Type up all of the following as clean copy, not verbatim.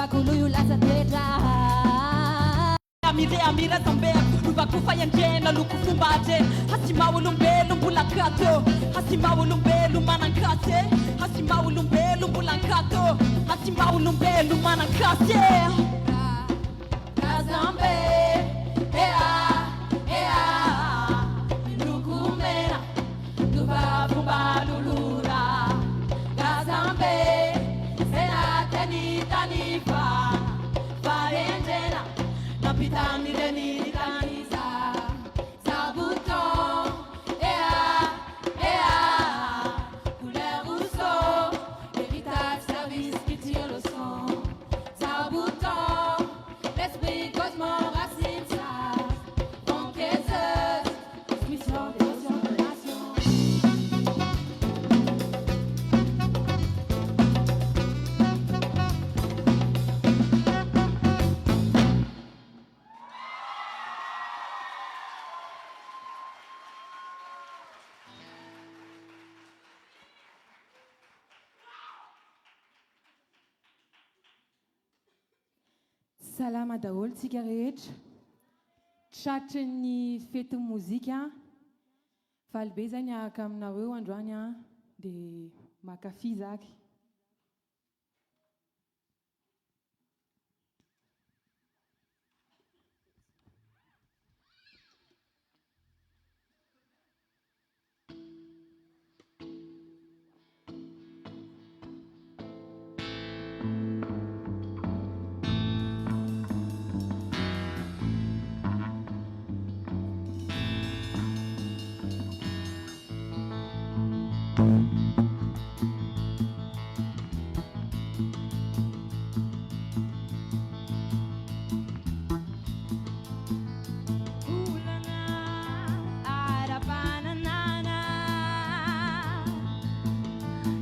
bakuluyu lasa teta amira zambea lubakufa yanjena lukufumbate hasimawu lumbelu mbulakato hasimawu lumbelu manankate hasimawu lumbelu mbulakato hasimawu lumbelu manankate Kazambe ea lukumena lubabumba lulura Kazambe sena tenitanifa faenjena napitani deni kanisa sabuton ea couleur rousseau héritage service qui tire le son sabuton l'esprit cosmo racine ça enquêteuse mission dévotion de nation Salama daol cigarette tratrin'ny fety mozika faly zany aka aminareo androany dia makafy zaky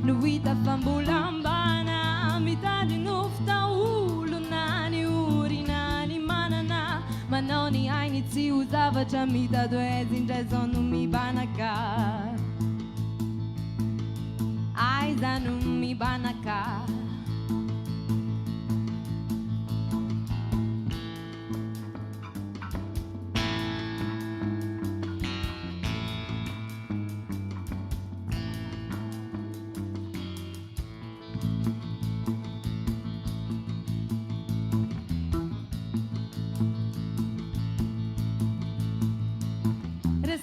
Nuita fambulambana mitadi nufta ulunani urinani manana manoni aini ti uzavatra mitado ezindraizonu mibanaka aizanu mibanaka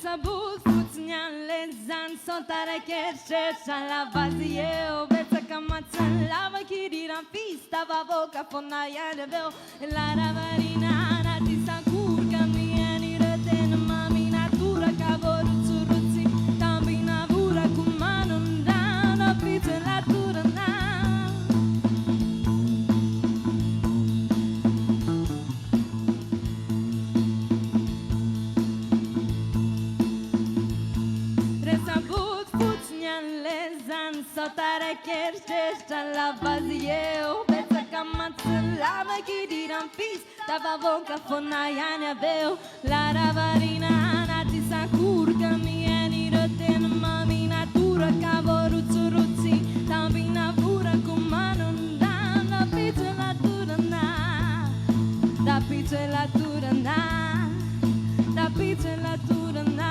Sabut futsnyan lezan sontare kerche la vazie obeta kamatsan lava kiriran pista va boca fonna ya de veo la ravarina na ti sakur kamieni reten mami natura cavoru zuruzzi tambina vura kumano ndana pizza la turana Sotare kerche la vazie obeta kamatsan lava kiriran pista va boca fonna ya ne veo la ravarina na ti sakur kamieni reten mami natura cavoru zuruzzi tambina vura kumano ndana pizza la turana da pizza la turana da pizza la turana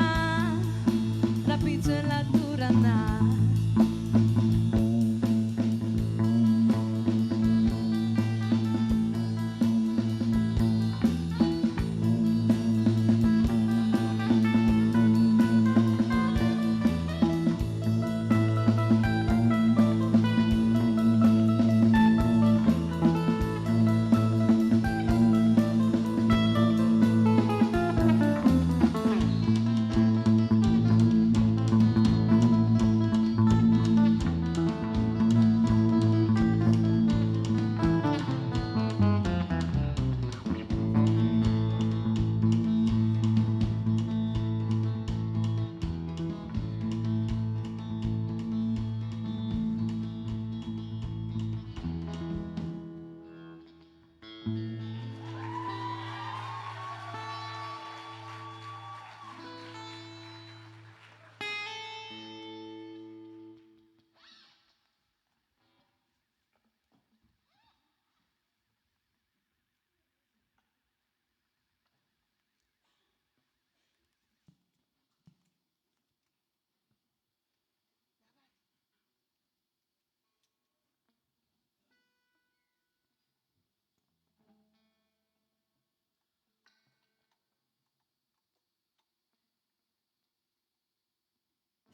da pizza la turana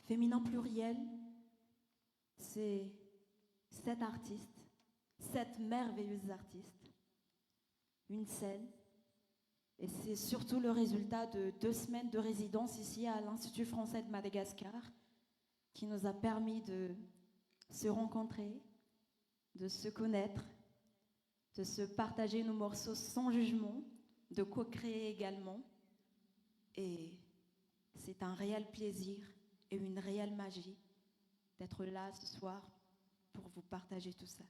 Féminin pluriel, c'est 7 artistes, 7 merveilleuses artistes, une scène. Et c'est surtout le résultat de 2 semaines de résidence ici à l'Institut français de Madagascar qui nous a permis de se rencontrer, de se connaître, de se partager nos morceaux sans jugement, de co-créer également. Et c'est un réel plaisir et une réelle magie d'être là ce soir pour vous partager tout ça.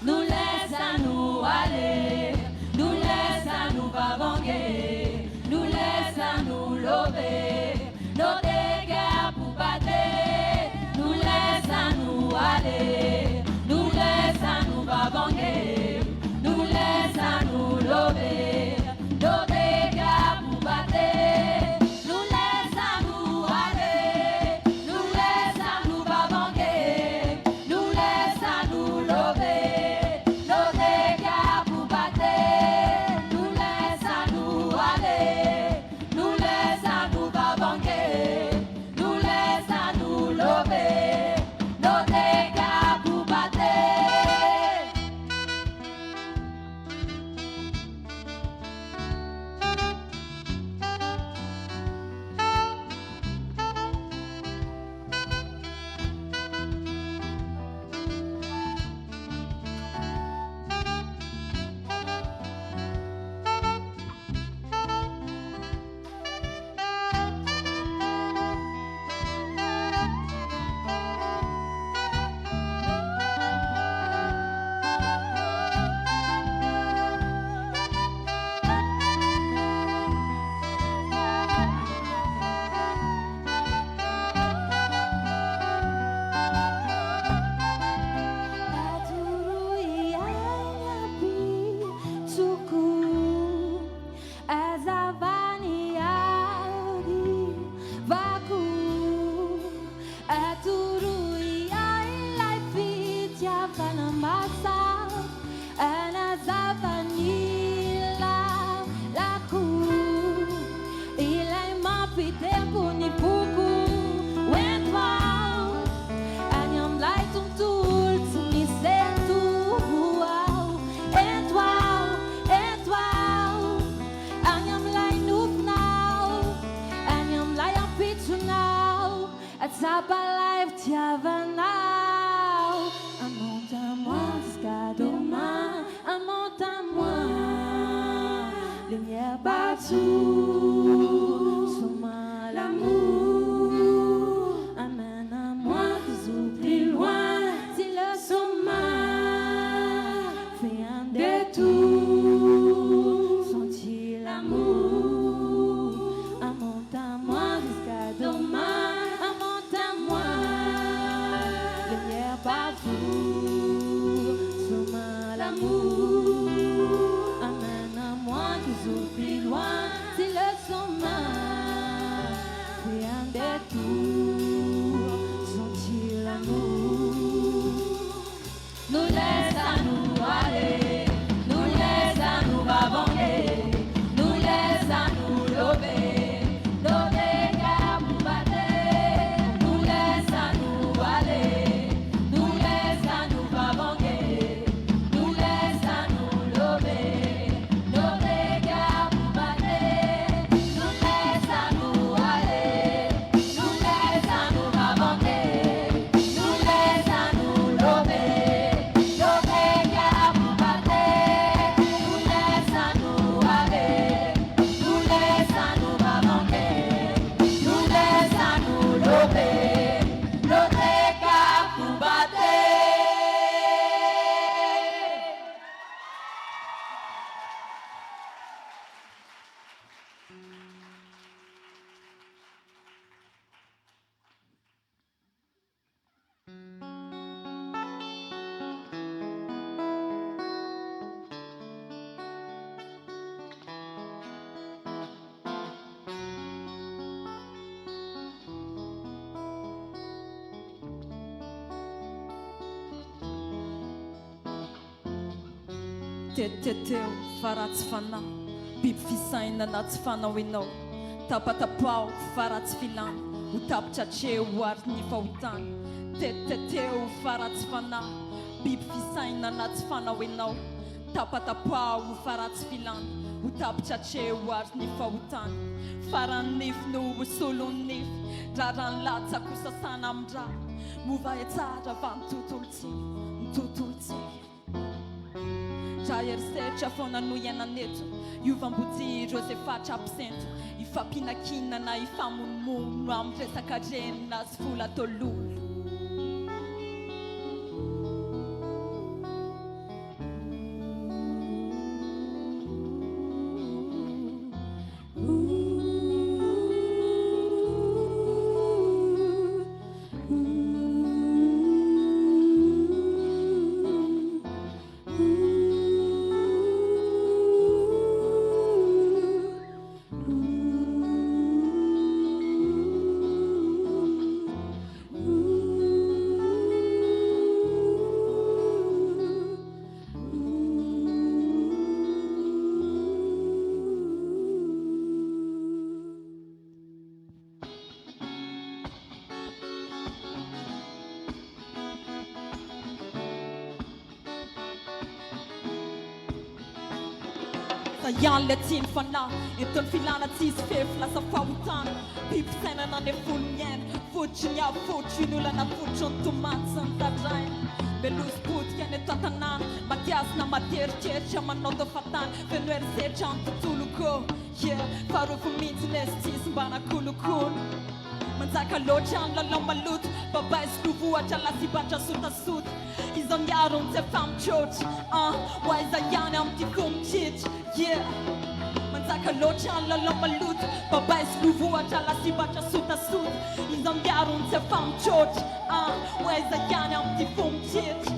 Nous laisse à nous aller, nous laisse partout. Soma l'amour amène à moi toujours plus loin. Si le soma fait un détour, sentir l'amour monte à moi jusqu'à demain. Monte à moi, lumière partout. Soma l'amour amène à moi toujours plus loin. Si le soma fait un détour, sentir l'amour nous laisse à nous aller, nous laisse à nous bavanguer, nous laisse à nous lober, lober car vous battez, nous laisse à nous aller, nous laisse à nous bavanguer, nous laisse à nous lober, lober car vous battez, nous laisse à nous aller, nous laisse à nous bavanguer, nous laisse à nous lober, lober car vous battez, nous laisse à nous aller, nous laisse à nous bavanguer, nous laisse à nous lober, lober car vous battez. Teteteo faratsy fana biby fisaina anaty fanaoenao tapatapao faratsy filany ho tapitratreo ary ny fahotany teteteo faratsy fana biby fisaina anaty fanaoenao tapatapao faratsy filany ho tapitratreo ary ny fahotany farany nify no solony nify rarany latsako sasana amindra mova e tsara va mitontolo tsi raha erisetra foana no iainan eto iovam-body ireo zay fatra ampisento ifampianakinana ifamonomono amin'ny resaka renina sy vola tololo Ian le tin fana etony filana tsisy fefy lasa fahotana biby sainana any volonyaina fotry nya fotry ny olana fotry ny tomaty sy ny tadraina melozy potika any eto an-tanàna matiasina materitreritra manao tao fatany feno erisetra ny tontoloko farovy mihitsy nesy tsisy mba nakolokolo manjaka loatra any lalao maloto babay sy lovoatra lasibatra sotasota izao miaro ny tsy efa mitrôtra hoaiza ihany amin'ity fomitritry manjaka loatra any lalao maloto babay sy lovoatra lasibatra sotasota izao miaro ny tsy efa mitrôtra hoaiza ihany amin'ity fomitritry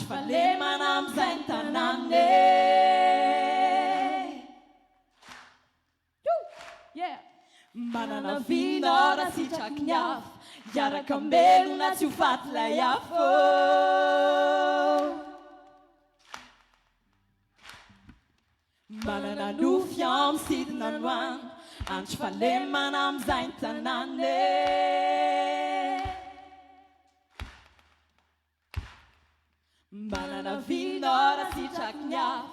andro falemana am'zay ny tanàny Yeah. manana vinora sitraky ny afo iaraka mbelona tsy ho faty lay afo manana nofy am'sidina noagno andro falemana am'zay ny tanàny manana vinora sitraky ny afo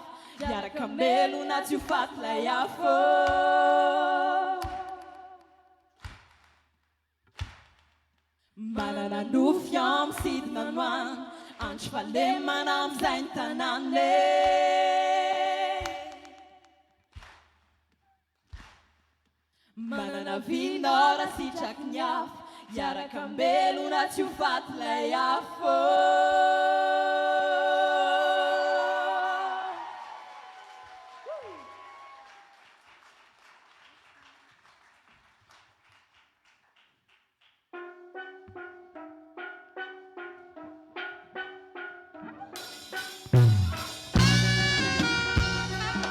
iaraka mbelona tsy ho faty lay afo manana nofy am'sidina noagno andro falemana am'zay ny tanàny manana vinora sitraky ny afo iaraka mbelona tsy ho faty lay afo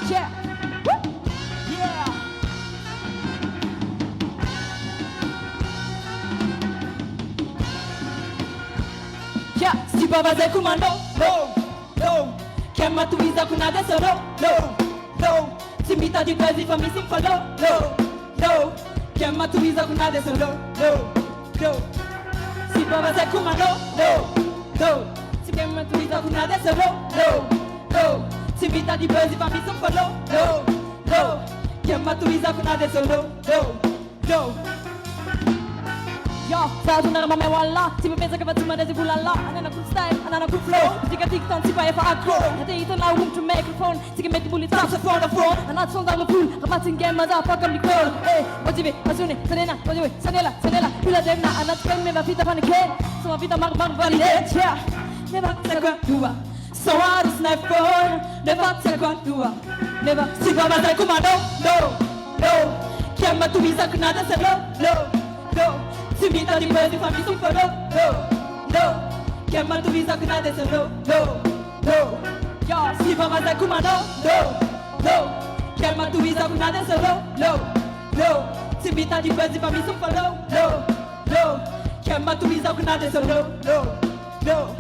Yeah. Yeah. Yeah. Si baba zay komando, no, no. Kaya matuiza kuna desa, no, no, no. Si mita di pezi fa mi simfa, no, no, no. Kaya matuiza kuna desa, no, no, no. Si baba zay komando, no, no. Si kaya matuiza kuna desa, no, no, no. Si mita di pezi fa mi simfa, no, no, no. Kaya matuiza kuna desa, no, no, no. Yo, sadu na ramame wala Si pensa che faccio mare bulala Anana cool style, anana cool flow Si che TikTok si fa e fa accro Hade ito na room to microphone Si che metti bullet trap sa phone phone Anat son dalla pool Rapat in game maza fuck am Nicole Hey, ojive, azune, sanena, ojive, sanela, sanela Pula demna, anat kan me va fita panike Soma vita mar valide Yeah, Neva sa qua tua Soar snipe phone Neva sa qua tua Neva si baba zay komando, no, no. Chiama tu visa che nada se no, no, no. Si mita di pezi fa mi simfa, no, no, no. Chiama tu visa che nada se no, no, no. yo, Si baba zay komando, no, no. Chiama tu visa che nada se no, no, no. Si mita di pezi fa mi simfa, no, no, no. Chiama tu visa che nada se no, no, no.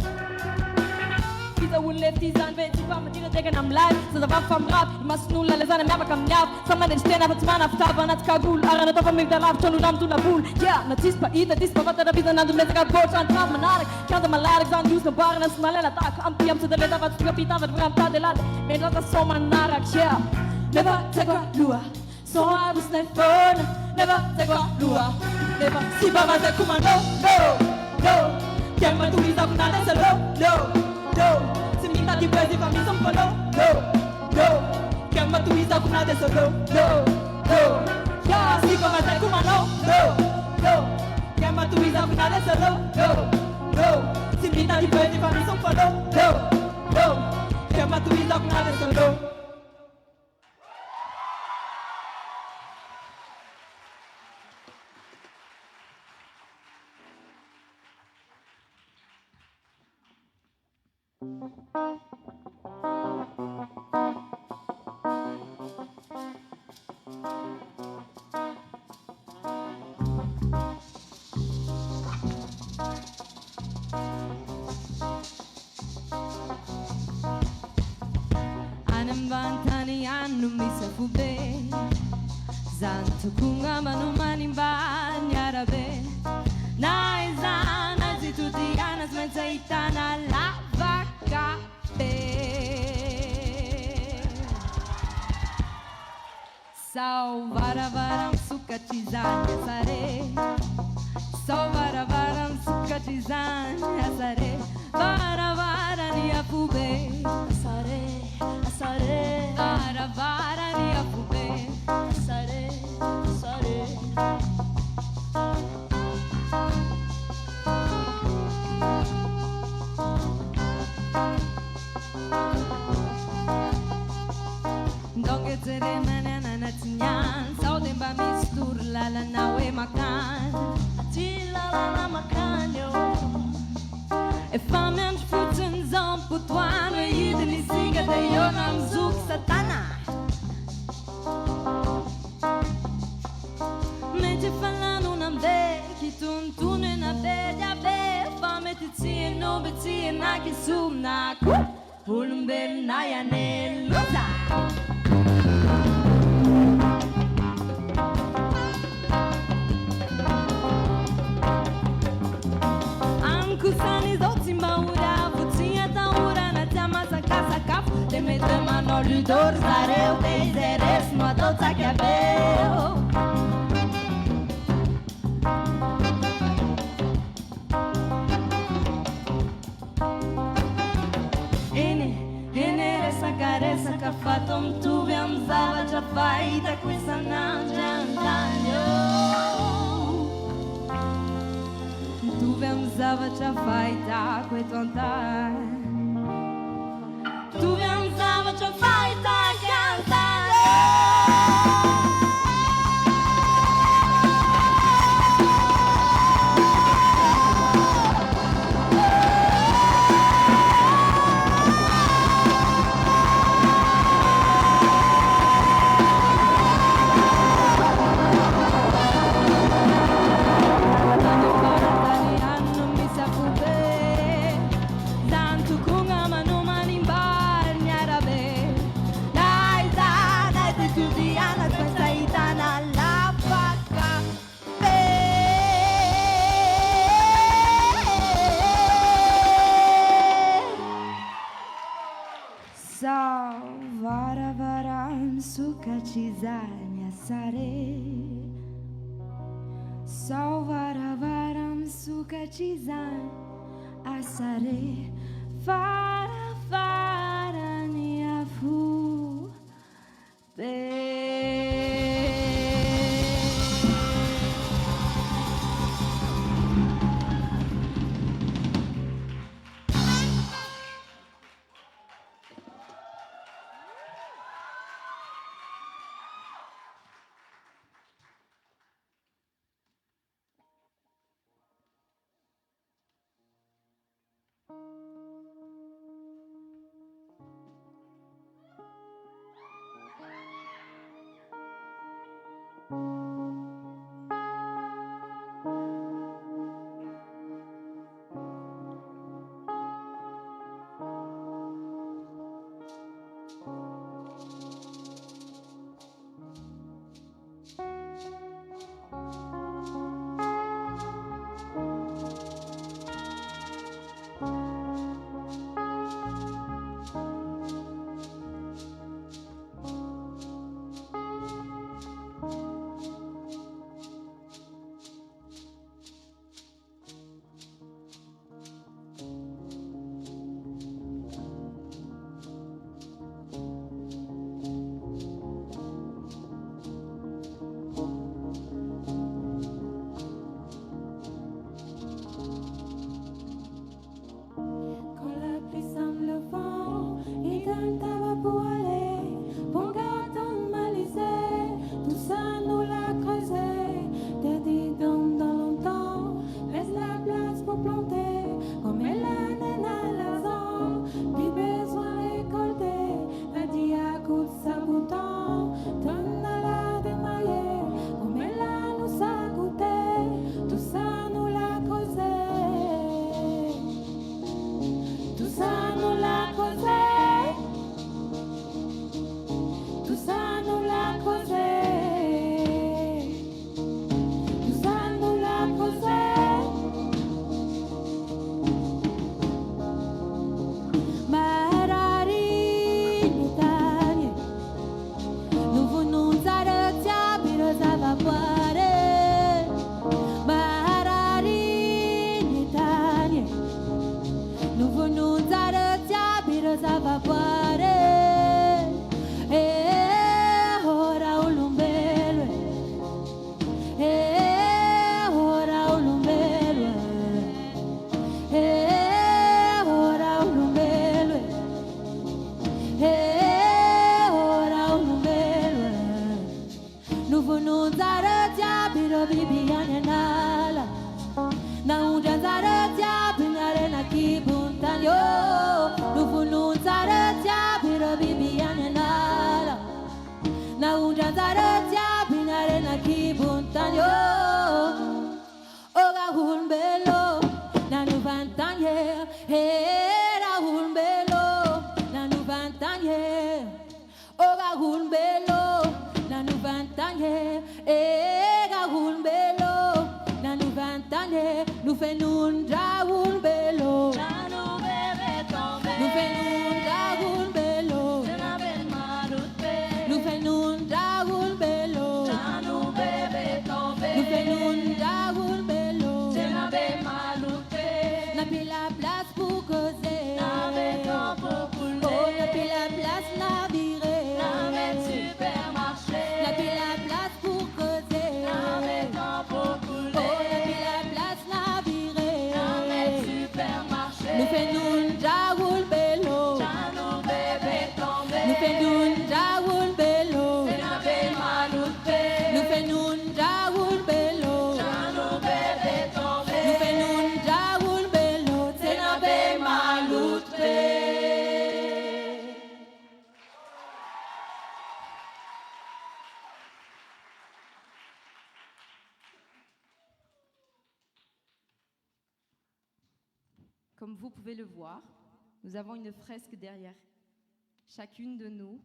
Visa ulle tizan ve ti fam dina degen am live so da fam rap mas nulla le zane mama kam nyaf sama den stena vat mana ftava nat kagul arana ta fam da laf tonu nam tu la bul ja na tispa ida tispa vata da visa nandu meta gat bort an trap manar kanta malar zan dus no bar na smalena ta am piam so da leta vat kapita vat ram ta de lat men la so manar ja Never take a lua, so I was not phone. Never take a lua, never si baba zay komando, no, no. Chiama tu visa kuna desa, no, no, no. Si mita di pezi fa mi simfa, no, no, no. Chiama tu visa kuna desa, no, no, no. Yeah, si baba zay komando, no, no. Chiama tu visa kuna desa, no, no, no. Si mita di pezi fa mi simfa, no, no, no. Chiama tu visa kuna desa, no. Anem vantani annu mi sa fube Zanto kunga manu manimban yarabe Naizana zituti anas mensa itana la vacape Sau varavaram sukatizanya sare Sau varavaram sukatizanya sare Varavarani apube Asare, asare, Varavarani apube asare, asare. Donge tere manana natinyan Sau demba mistur lala nawe makan Atila la makanyo. E fame an futen zan putu te falando na be ki tuntune na be ya be fame te tie no be tie na ki sum na ku ulumbe na ya ne luta Ankusani zotimba ura futia ta ura na tama sakasa kaf te mete mano ludor zareu deizeres no adota que abel essa caressa que fatom tu vemzava já vai da coisa não tu vemzava já vai da coisa tu vemzava já vai da cantar Varam sukachizanya sare Varam sukachizanya asare Vara niafu Na unja zara tia binare na kibuntanyo comme vous pouvez le voir, nous avons une fresque derrière. Chacune de nous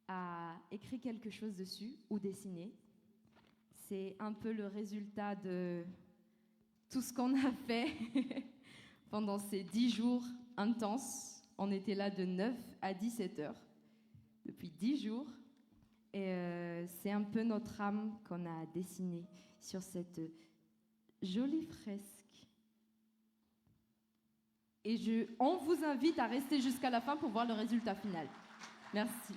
a écrit quelque chose dessus ou dessiné. C'est un peu le résultat de tout ce qu'on a fait pendant ces 10 jours intenses. On était là de 9 à 17 heures, depuis 10 jours. Et c'est un peu notre âme qu'on a dessinée sur cette jolie fresque. Et on vous invite à rester jusqu'à la fin pour voir le résultat final. Merci.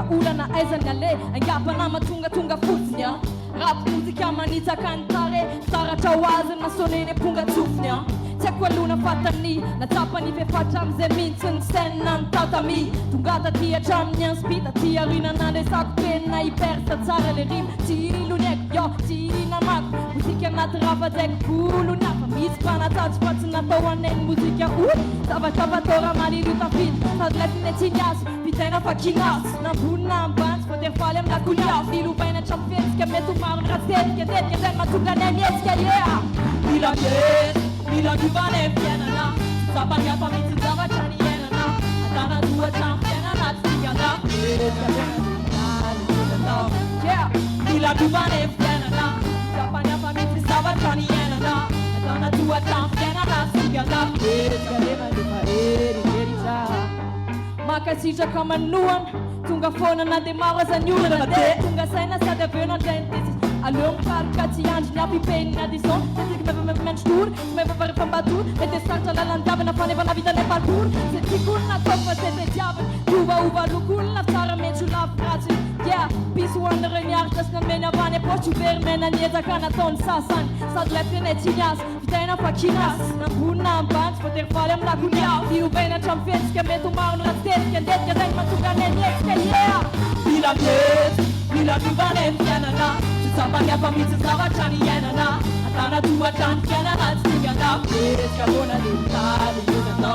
Ulana aiza nyale angapa na matunga futsnya rap muzika manita kantare saratra wazi na sonene punga tufnya tekwa luna fatani na tapani fe facham zemintin senan tatami tungata tia chamnya spita tia rina na de sakpena ipersa tsara le rim tiri lunek yo tiri na mak muzika na trava dek kulu na mis pana touch patna tawanen muzika tava tora mari ruta fit sadlet netinyas pitena fakinas na bunna bans poter falem la kunya filu bene champions que metu mar rastet que den matunga nemies que yeah Mila Duvane fiena na Sabanya pa miti zava chani yena na Atana dua championa na tsiga na Yeah Mila Duvane fiena na Sabanya pa miti zava chani yena na Atana dua championa na tsiga na Makasija kama nuan Tunga fona na de mawas a nyura na de Tunga saina sa de vena dentist Alum kalkati anj na pipen na dison Senti que me men stur Me va fare fan batur E te starta la landave na fane va la vita nel parkour Senti kun na toppa se te diavel Uva lukul na tara me chu la frati Yeah, pisu andere njartas na mena vane Po chu ver mena njeta kana ton sasan Sad lepte ne tinjas Vitena fakinas Na buna ambans Poter falem la kunya Diu bene champions Ke metu maun rastet Ke det ke den matuga ne njek Ke yeah Mila duvane fiena na Sabanya pa miti zava chani yena na Atana dua championa na tsiga na Pereska bona de tali yuna no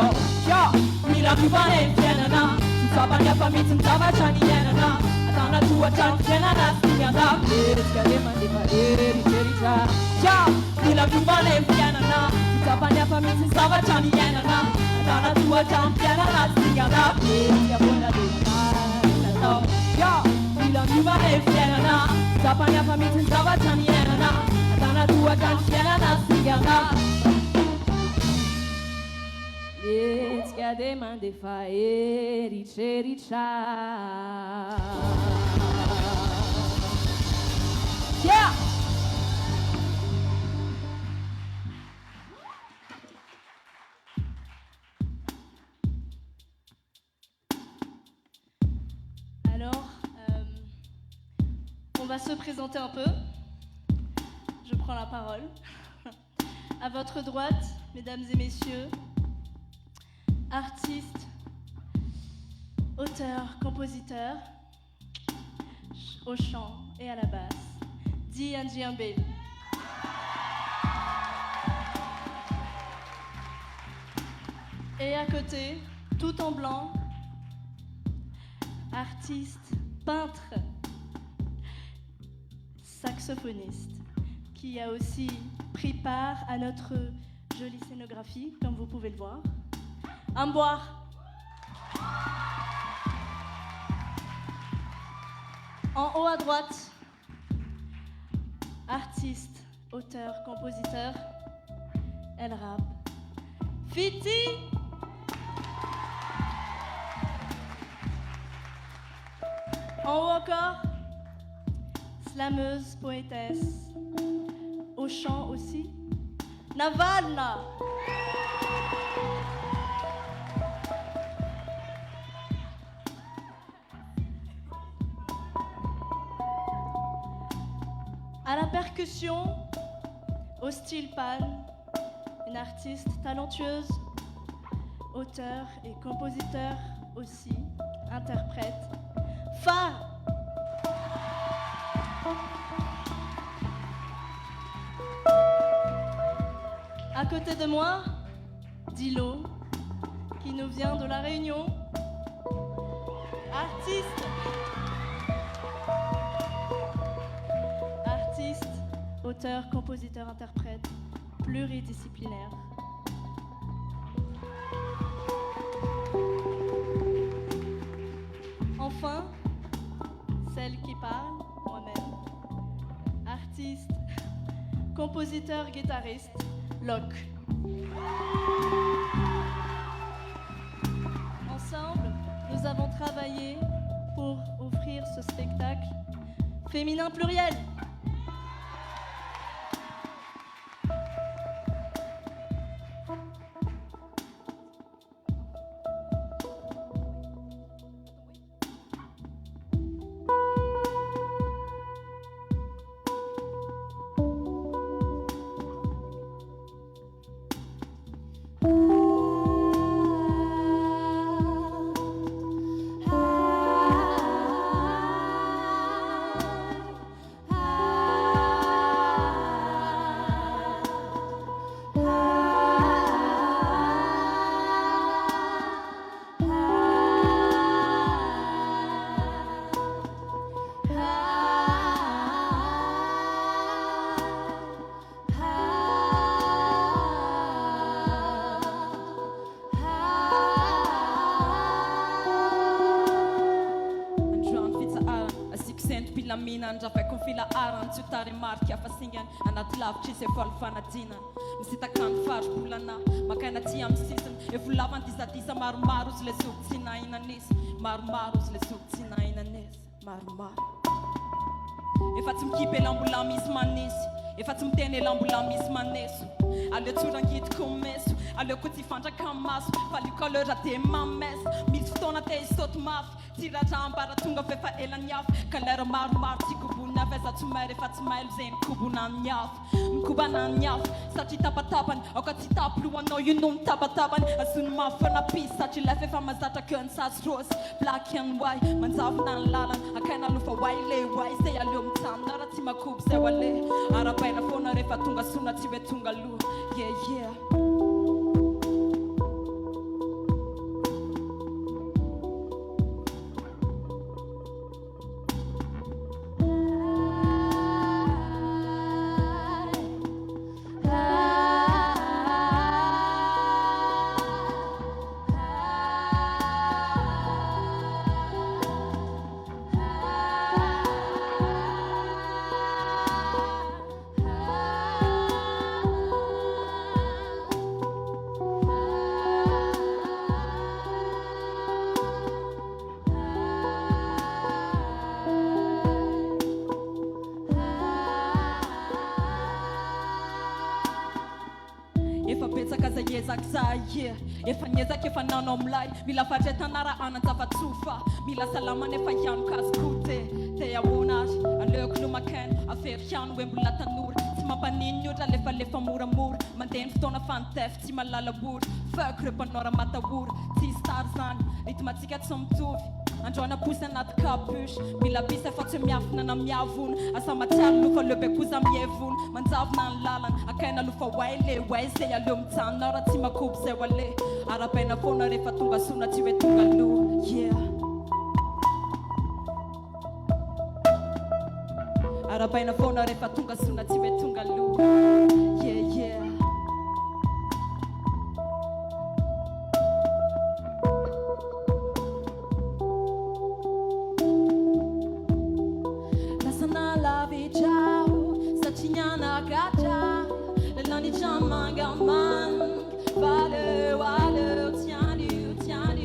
Yo, Mila duvane fiena na Sabanya pa miti zava chani yena na Atana dua championa na tsiga na Pereska lema de paeri cherita Yo, Mila duvane fiena na Sabanya pa miti zava chani yena na Atana dua championa na tsiga na Pereska bona de tali no Yo, Mila duvane fiena na Zapania pa mitin zava chani yena na Atana dua championa na tsiga na Let's get them and the fire cherita Yeah On va se présenter un peu. Je prends la parole. À votre droite, mesdames et messieurs, artistes, auteurs, compositeurs, au chant et à la basse, Di Njiambe. Et à côté, tout en blanc, artiste, peintre, saxophoniste, qui a aussi pris part à notre jolie scénographie, comme vous pouvez le voir. Amboire. En haut à droite, artiste, auteur, compositeur, elle rappe. Fiti. En haut encore, slameuse, poétesse. Au chant aussi, Navalna. À la percussion, au style pâle, une artiste talentueuse, auteur et compositeur aussi, interprète, Fa. À côté de moi, Dilo, qui nous vient de La Réunion, artiste, auteur, compositeur, interprète, pluridisciplinaire. Enfin, celle qui parle, moi-même, artiste, compositeur, guitariste, Locke. Ensemble, nous avons travaillé pour offrir ce spectacle féminin pluriel. Andrafa kon fila aran tsutare marky afasingan anaty lavitry izy efa fanadinana misitakany faribolana makaina ty amin'ny sisiny efa lavany disadisa maromaro izy le zoky tsy nahinan'izy maromaro izy le zoky tsy nahinan'izy maromaro efa tsy mikipy elambola misy manisy efa tsy miteny elambola misy maneso aleo tsorangitiko meso aleo ko tsy fandraka maso faliko aleo te mameso misy fotoana te isoto mafy tiratra ambara tonga fefa elany afy ka lera maromaro ty kobona aveza tsy mary efa tsy mailo zay mikobona ny afy mikobana ny afy satria tapatapany aoka tsy tapoloanao io no mitapatapany azony mafana pisy satria lefa efa mazatra keo ny sasy rosy black and white manjavona ny lalana akaina alofa wai le wai zay aleo mitsanona raha tsy makoby zay wale arabaina foana rehefa tonga sona tsy hoe tonga loha yeah efa nyezaka efa nanao milay mila fatretanara ananjava tsofa mila salamana efa hiano kazokote te ahoana azy aleoko no makena afery hiano hoe mbola tanora tsy mampaniny otra lefa moramora mandeha ny fotoana fanotefy tsy malala bory fako reo mpanora matahora tsy star zany ritmatsika tsy mitovy androana posy anaty capuche mila bisa efa tsy miafina na miavona asa matsiaro lofa leo be koza mievona manjavona ny lalana akaina lofa wai le wai zay aleo mitsanona raha tsy makoby zay wale arabaina foana rehefa tonga sona tsy hoe tonga loha yeah arabaina foana rehefa tonga sona tsy hoe tonga loha yeah lasana lavi ciao sacignana gacha lelani chamangaman valeu tiens-lui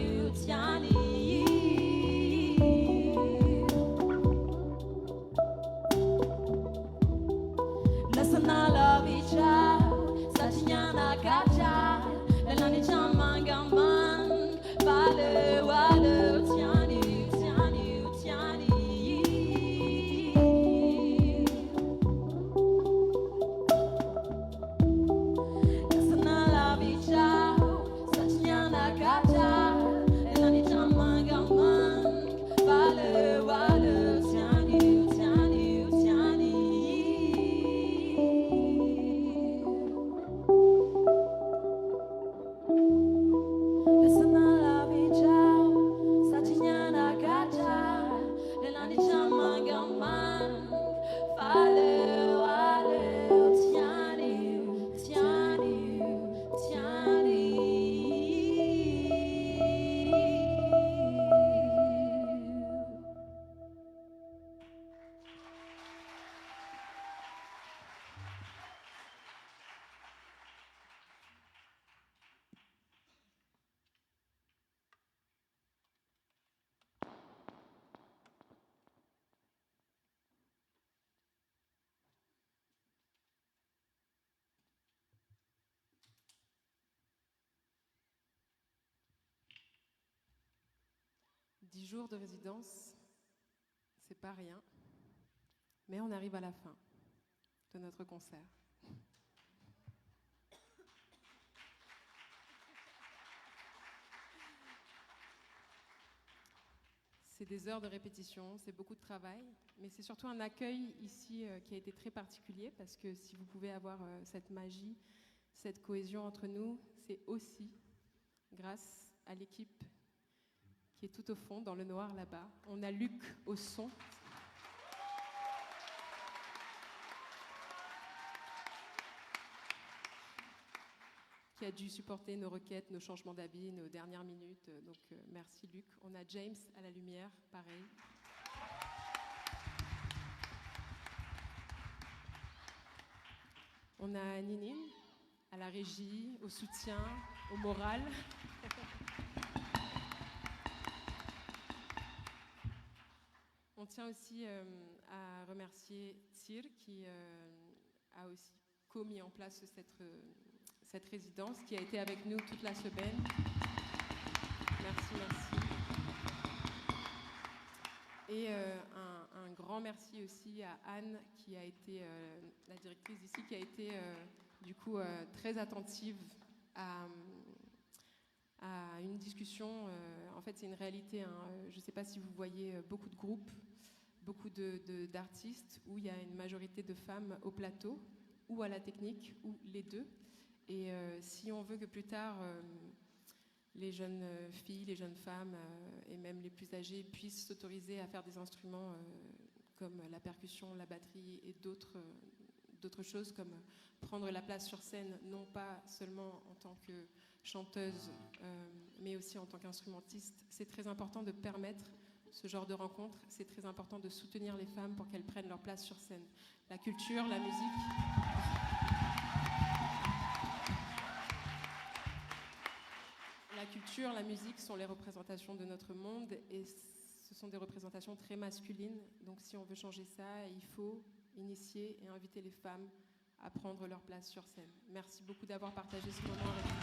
10 jours de résidence, c'est pas rien, mais on arrive à la fin de notre concert. C'est des heures de répétition, c'est beaucoup de travail, mais c'est surtout un accueil ici qui a été très particulier parce que si vous pouvez avoir cette magie, cette cohésion entre nous, c'est aussi grâce à l'équipe qui est tout au fond, dans le noir là-bas. On a Luc au son. Qui a dû supporter nos requêtes, nos changements d'avis, nos dernières minutes. Donc merci Luc. On a James à la lumière, pareil. On a Ninine à la régie, au soutien, au moral. On tient aussi à remercier Tsir qui a aussi commis en place cette résidence, qui a été avec nous toute la semaine. Merci. Et un grand merci aussi à Anne, qui a été la directrice ici, qui a été du coup très attentive à une discussion. En fait, c'est une réalité. Je ne sais pas si vous voyez beaucoup de groupes, beaucoup d'artistes où il y a une majorité de femmes au plateau ou à la technique, ou les deux. Et si on veut que plus tard, les jeunes filles, les jeunes femmes et même les plus âgées puissent s'autoriser à faire des instruments comme la percussion, la batterie et d'autres choses, comme prendre la place sur scène, non pas seulement en tant que chanteuse, mais aussi en tant qu'instrumentiste, c'est très important de permettre ce genre de rencontres. C'est très important de soutenir les femmes pour qu'elles prennent leur place sur scène. La culture, la musique... La culture, la musique sont les représentations de notre monde et ce sont des représentations très masculines. Donc si on veut changer ça, il faut initier et inviter les femmes à prendre leur place sur scène. Merci beaucoup d'avoir partagé ce moment avec nous.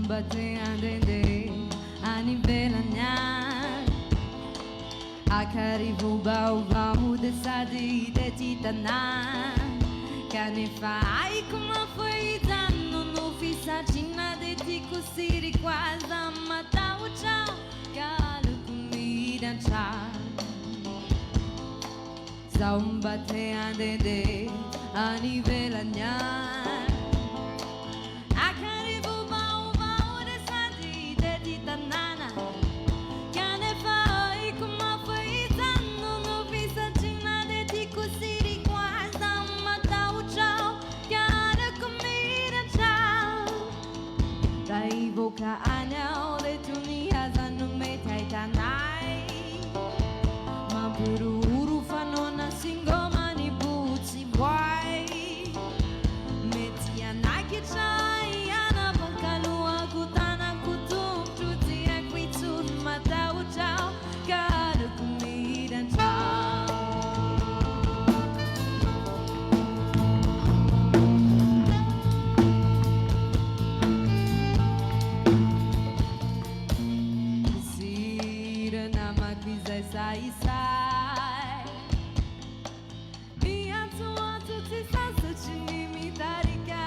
Bate andende anivelanya akaribu bau de sadi de titana canefa ai como foi dano no fisatina de tico siri quase mata o chá calo comida chá bate andende anivelanya Boca anel de tunia zanu me taitanai Mapuru urufanona singo mani saisai. Bientôt en tout instant, c'est une limitarica.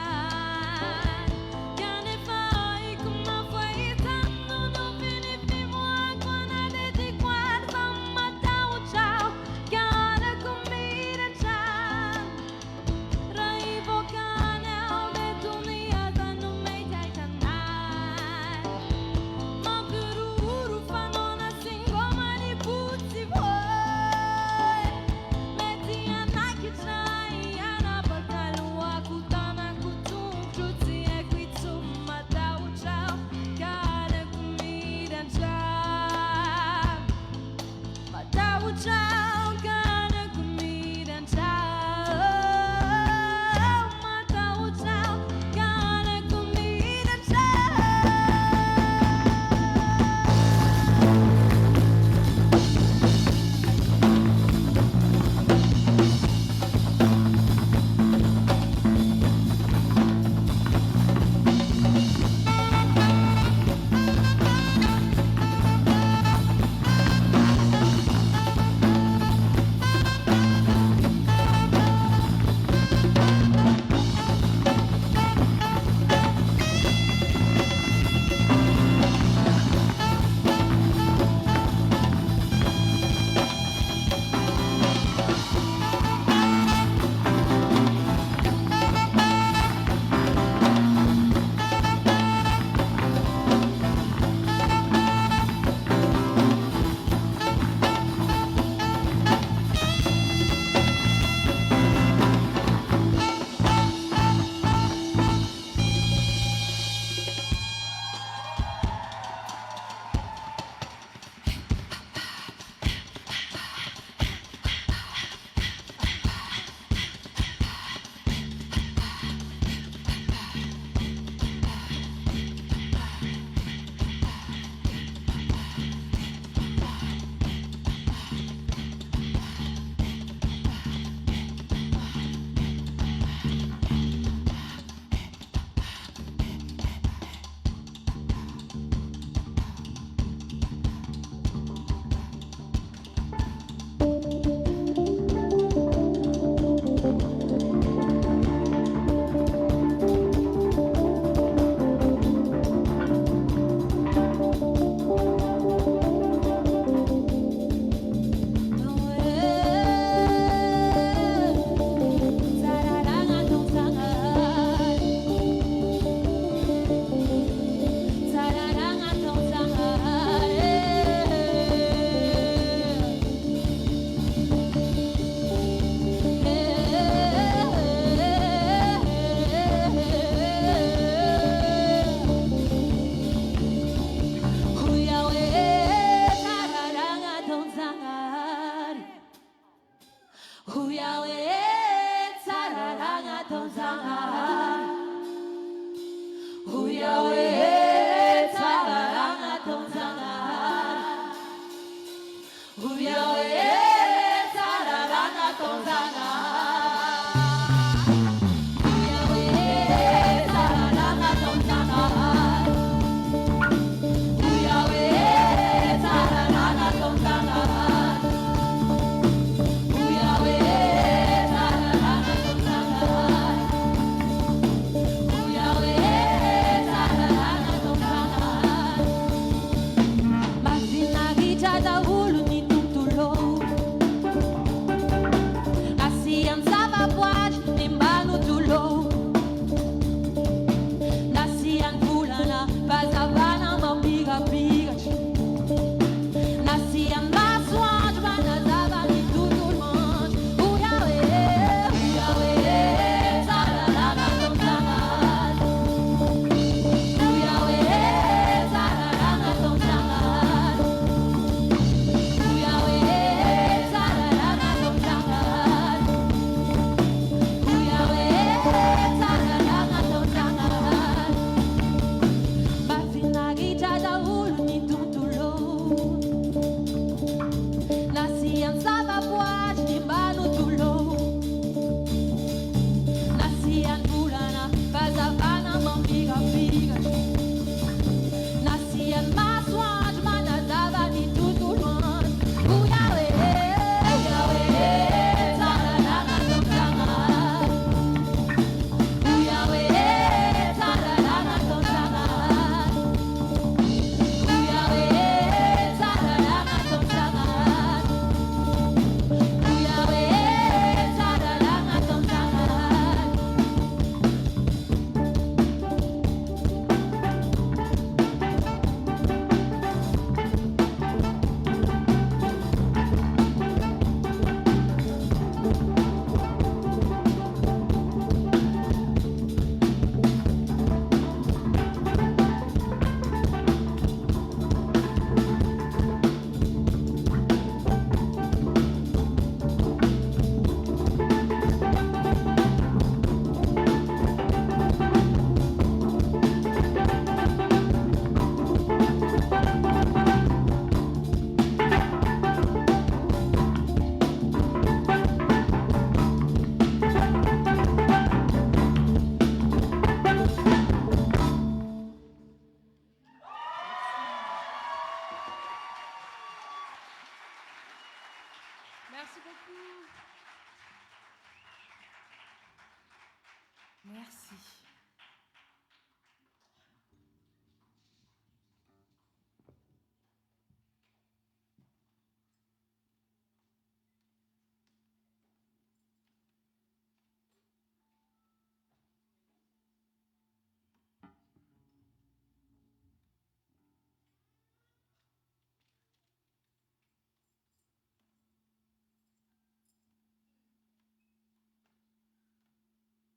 Bafinagi jada ulu ni tuntulo Merci beaucoup. Merci.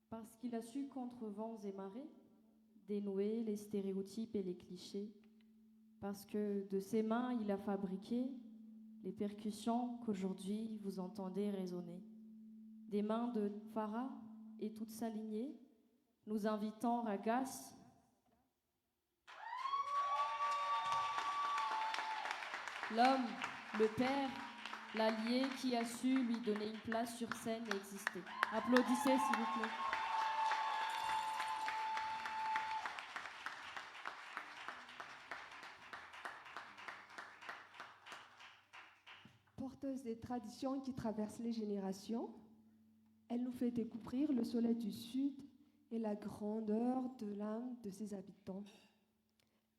Parce qu'il a su, contre vents et marées, dénouer les stéréotypes et les clichés. Parce que de ses mains, il a fabriqué les percussions qu'aujourd'hui vous entendez résonner. Des mains de Farah et toute sa lignée, nous invitons Ragas, l'homme, le père, l'allié qui a su lui donner une place sur scène et exister. Applaudissez s'il vous plaît. Porteuse des traditions qui traversent les générations, elle nous fait découvrir le soleil du Sud et la grandeur de l'âme de ses habitants.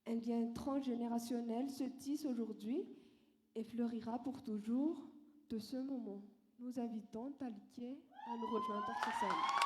Un lien transgénérationnel se tisse aujourd'hui et fleurira pour toujours de ce moment. Nous invitons Taliké à nous rejoindre sur scène.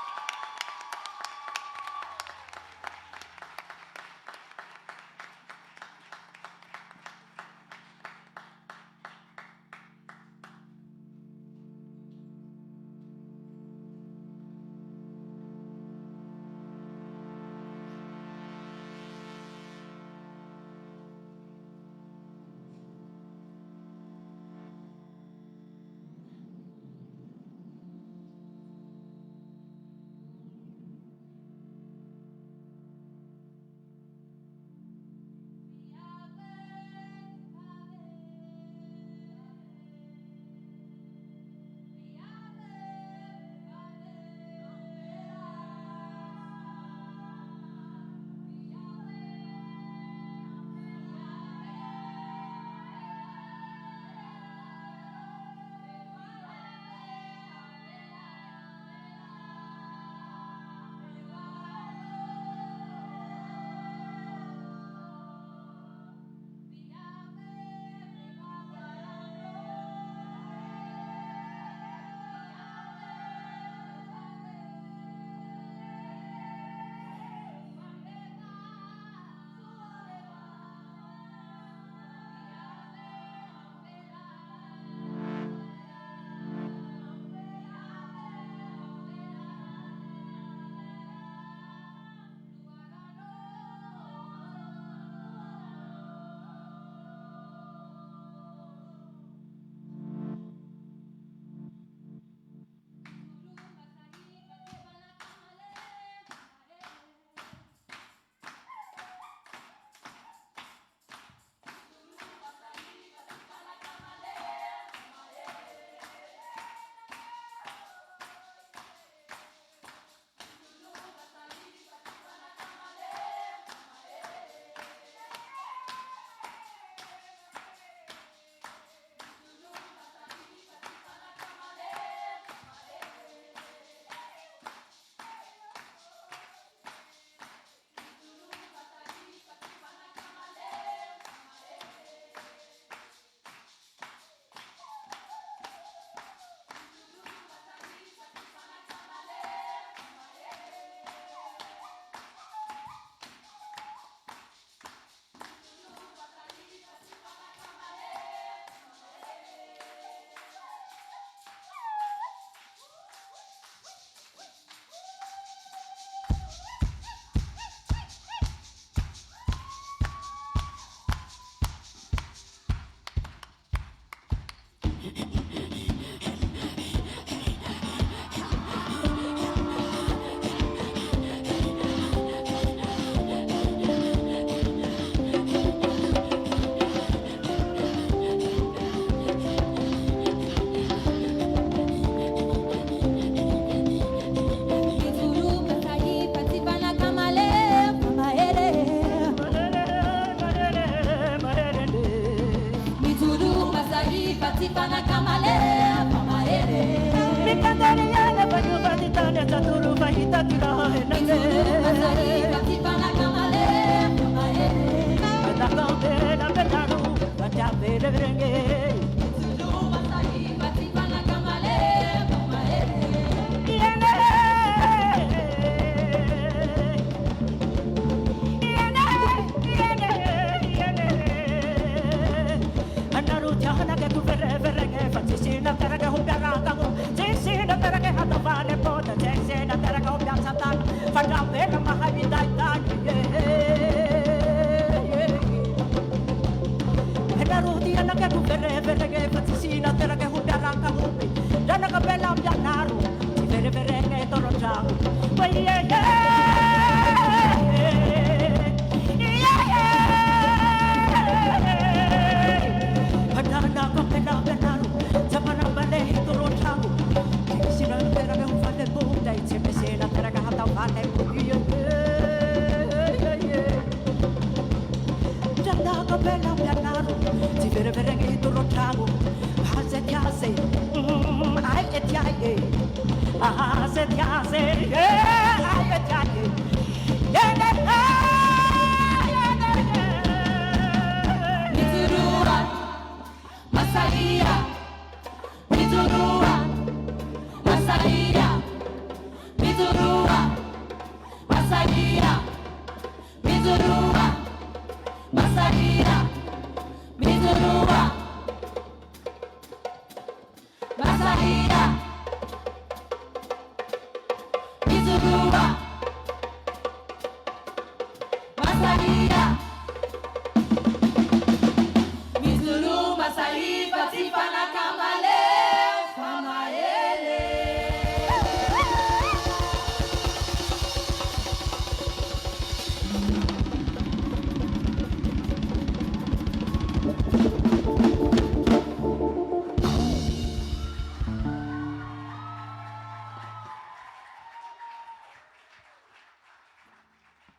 Mituru Masai Patifana Kamale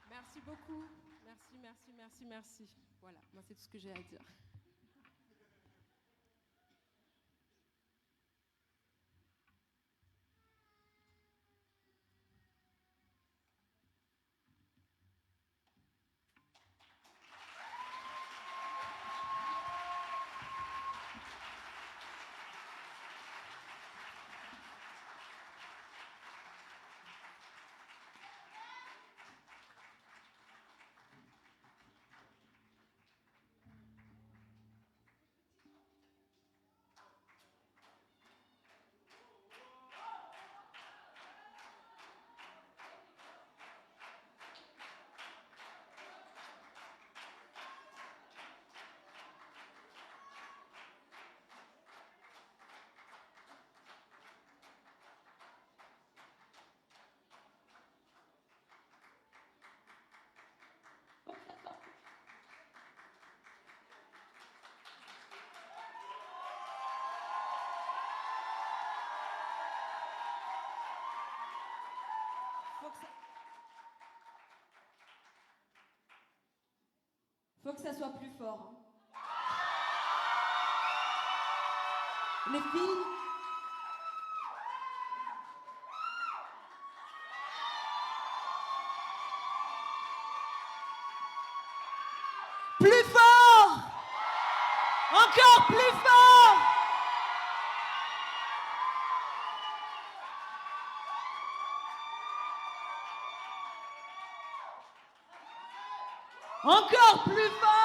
Merci beaucoup. Merci, merci, merci, merci. Voilà, moi c'est tout ce que j'ai à dire. Faut que ça soit plus fort. Les filles. Plus fort. Encore plus fort. Encore plus fort.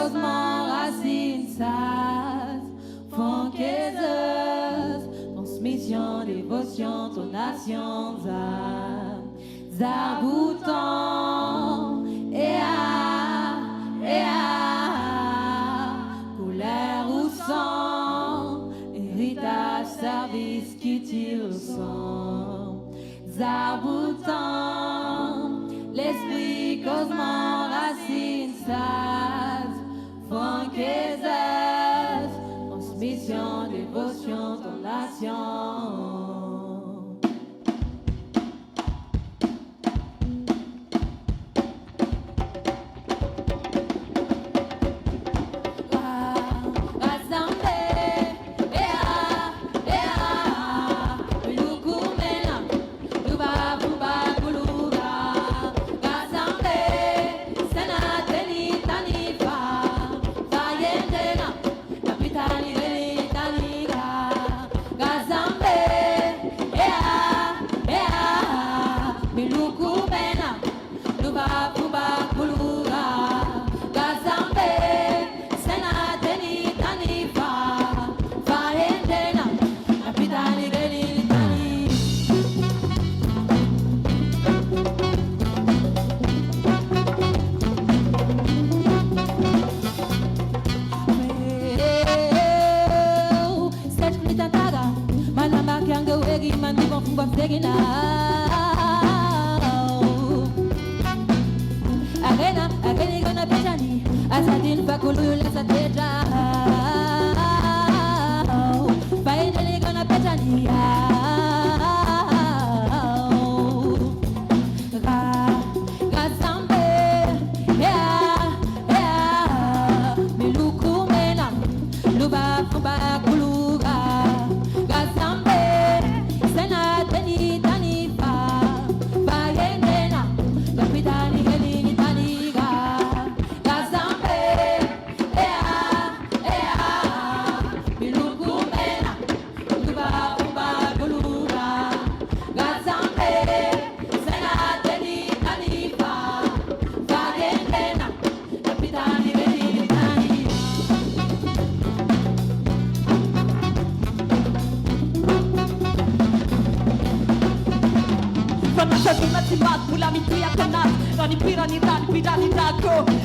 cosmos, racines, sas, fonquaiseuse, transmission, dévotion, tonation, Zabouton, couleur ou sang, héritage, service qui tire le sang. Zabouton, l'esprit, cosmos, racines, sas, fonquaiseuse, transmission, dévotion, tonation.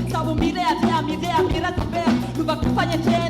Stavo mirando a mirare, mi va a fare